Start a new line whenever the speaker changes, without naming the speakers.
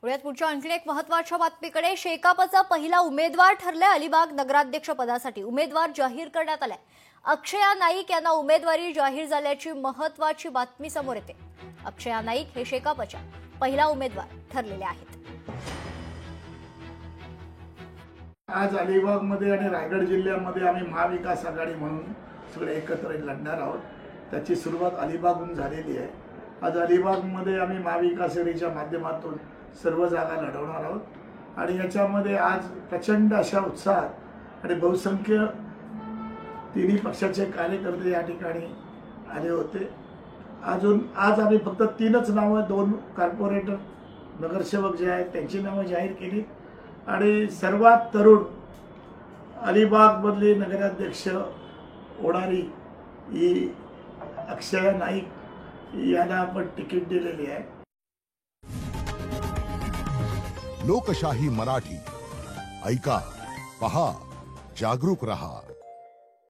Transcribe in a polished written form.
पुण्यात पुढच्या आणखी एक महत्त्वाच्या बातमीकडे. शेकापचा पहिला उमेदवार ठरले. अलिबाग नगराध्यक्ष पदासाठी उमेदवार जाहीर करण्यात आलाय. अक्षया नाईक यांना उमेदवारी जाहीर झाल्याची महत्त्वाची बातमी समोर येते. अक्षया नाईक हे शेकापच्या पहिला उमेदवार ठरलेले आहेत.
आज अलिबागमध्ये आणि रायगड जिल्ह्यामध्ये आम्ही महाविकास आघाडी म्हणून सगळे एकत्र लढणार आहोत. त्याची सुरुवात अलिबागहून झालेली आहे. आज अलिबागमध्ये आम्ही महाविकास आघाडीच्या माध्यमातून सर्व जागा लढवणार आहोत आणि याच्यामध्ये आज प्रचंड अशा उत्साहात आणि बहुसंख्य तिन्ही पक्षाचे कार्यकर्ते या ठिकाणी आले होते. आज आम्ही फक्त 3च नावं, 2 कॉर्पोरेटर नगरसेवक जे आहेत त्यांची नावं जाहीर केली आणि सर्वात तरुण अलिबागमधली नगराध्यक्ष होणारी ही अक्षया नाईक यांना आपण तिकीट दिलेली आहे.
लोकशाही मराठी ऐका, पहा, जागरूक रहा.